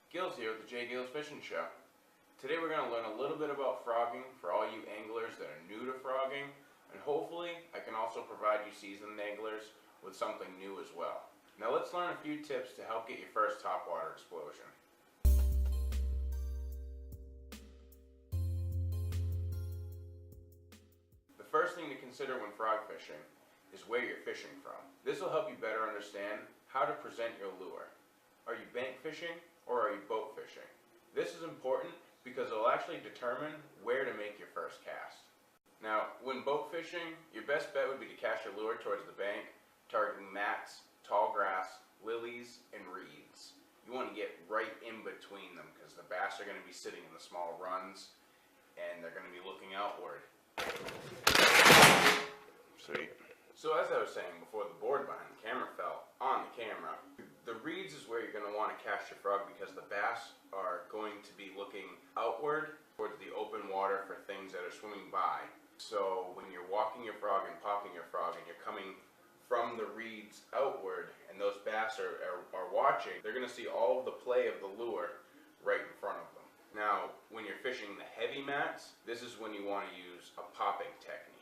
Gills here with the Gills Fishing Show. Today we're going to learn a little bit about frogging for all you anglers that are new to frogging, and hopefully I can also provide you seasoned anglers with something new as well. Now let's learn a few tips to help get your first topwater explosion. The first thing to consider when frog fishing is where you're fishing from. This will help you better understand how to present your lure. Are you bank fishing or are you boat fishing? This is important because it will actually determine where to make your first cast. Now, when boat fishing, your best bet would be to cast your lure towards the bank, targeting mats, tall grass, lilies, and reeds. You want to get right in between them because the bass are going to be sitting in the small runs and they're going to be looking outward. Sweet. So as I was saying before, the board behind the camera fell on the camera. The reeds is where you're going to want to cast your frog because the bass are going to be looking outward towards the open water for things that are swimming by. So when you're walking your frog and popping your frog and you're coming from the reeds outward and those bass are watching, they're going to see all of the play of the lure right in front of them. Now, when you're fishing the heavy mats, this is when you want to use a popping technique.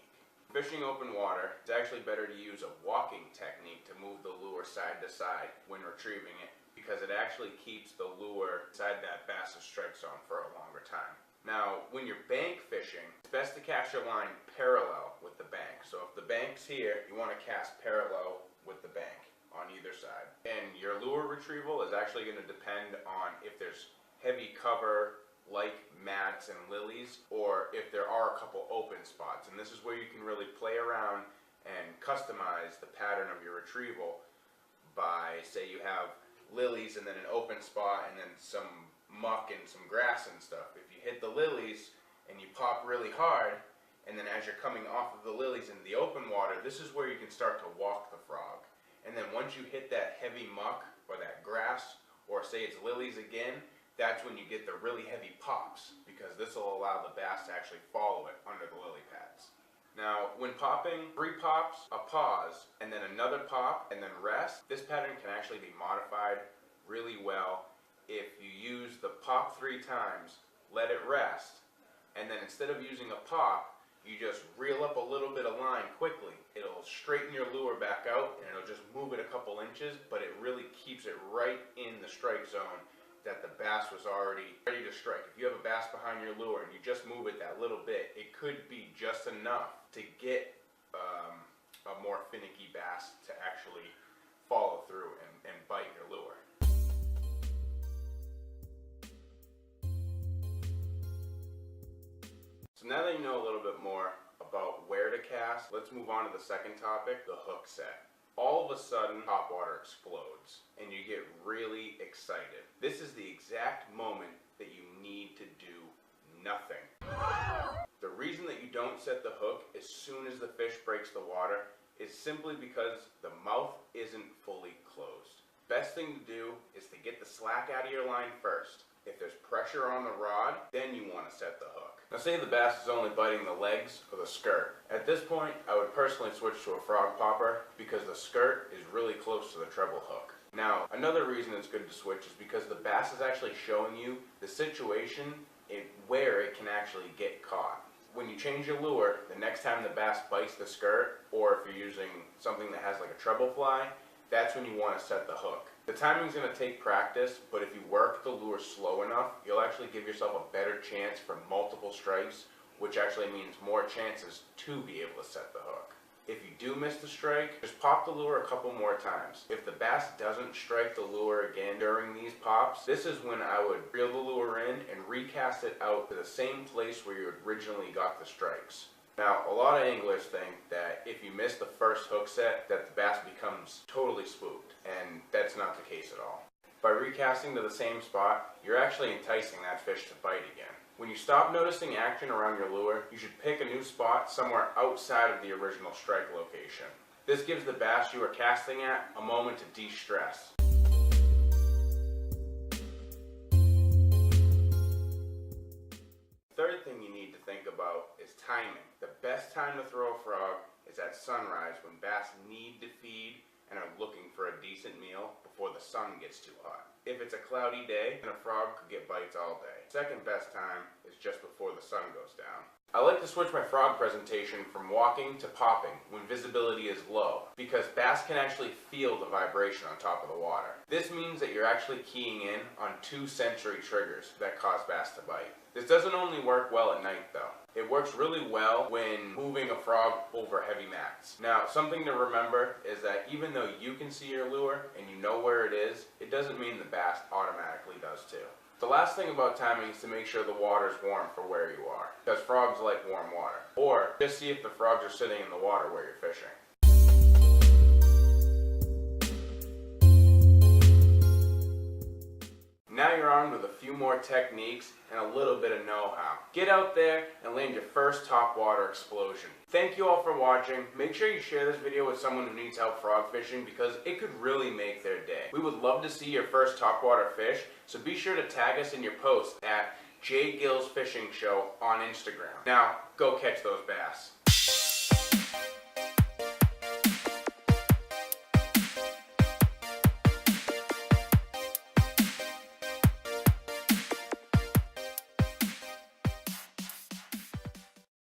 Fishing open water, it's actually better to use a walking technique to move the lure side to side when retrieving it because it actually keeps the lure inside that bass's strike zone for a longer time. Now, when you're bank fishing, it's best to cast your line parallel with the bank. So if the bank's here, you want to cast parallel with the bank on either side. And your lure retrieval is actually going to depend on if there's heavy cover like mats and lilies, or if there are a couple open spots. And this is where you can really play around and customize the pattern of your retrieval by, say you have lilies and then an open spot and then some muck and some grass and stuff. If you hit the lilies and you pop really hard, and then as you're coming off of the lilies into the open water, this is where you can start to walk the frog. And then once you hit that heavy muck or that grass, or say it's lilies again, that's when you get the really heavy pops, because this will allow the bass to actually follow it under the lily pads. Now, when popping, 3 pops, a pause, and then another pop, and then rest, this pattern can actually be modified really well if you use the pop 3 times, let it rest, and then instead of using a pop, you just reel up a little bit of line quickly. It'll straighten your lure back out, and it'll just move it a couple inches, but it really keeps it right in the strike zone that the bass was already ready to strike. If you have a bass behind your lure and you just move it that little bit, it could be just enough to get a more finicky bass to actually follow through and bite your lure. So now that you know a little bit more about where to cast, let's move on to the second topic, the hook set. All of a sudden, topwater explodes, and you get really excited. This is the exact moment that you need to do nothing. The reason that you don't set the hook as soon as the fish breaks the water is simply because the mouth isn't fully closed. Best thing to do is to get the slack out of your line first. If there's pressure on the rod, then you want to set the hook. Now say the bass is only biting the legs or the skirt. At this point, I would personally switch to a frog popper because the skirt is really close to the treble hook. Now, another reason it's good to switch is because the bass is actually showing you the situation where it can actually get caught. When you change your lure, the next time the bass bites the skirt, or if you're using something that has like a treble fly, that's when you want to set the hook. The timing's going to take practice, but if you work the lure slow enough, you'll actually give yourself a better chance for multiple strikes, which actually means more chances to be able to set the hook. If you do miss the strike, just pop the lure a couple more times. If the bass doesn't strike the lure again during these pops, this is when I would reel the lure in and recast it out to the same place where you originally got the strikes. Now, a lot of anglers think that if you miss the first hook set, that the bass becomes totally spooked, and that's not the case at all. By recasting to the same spot, you're actually enticing that fish to bite again. When you stop noticing action around your lure, you should pick a new spot somewhere outside of the original strike location. This gives the bass you are casting at a moment to de-stress. Third thing you need to think about is timing. The best time to throw a frog is at sunrise when bass need to feed and are looking for a decent meal before the sun gets too hot. If it's a cloudy day, then a frog could get bites all day. Second best time is just before the sun goes down. I like to switch my frog presentation from walking to popping when visibility is low, because bass can actually feel the vibration on top of the water. This means that you're actually keying in on 2 sensory triggers that cause bass to bite. This doesn't only work well at night though. It works really well when moving a frog over heavy mats. Now, something to remember is that even though you can see your lure and you know where it is, it doesn't mean the bass automatically does too. The last thing about timing is to make sure the water is warm for where you are, because frogs like warm water. Or just see if the frogs are sitting in the water where you're fishing. Now you're armed with a few more techniques and a little bit of know-how. Get out there and land your first topwater explosion. Thank you all for watching. Make sure you share this video with someone who needs help frog fishing because it could really make their day. We would love to see your first topwater fish, so be sure to tag us in your post at Gills Fishing Show on Instagram. Now, go catch those bass.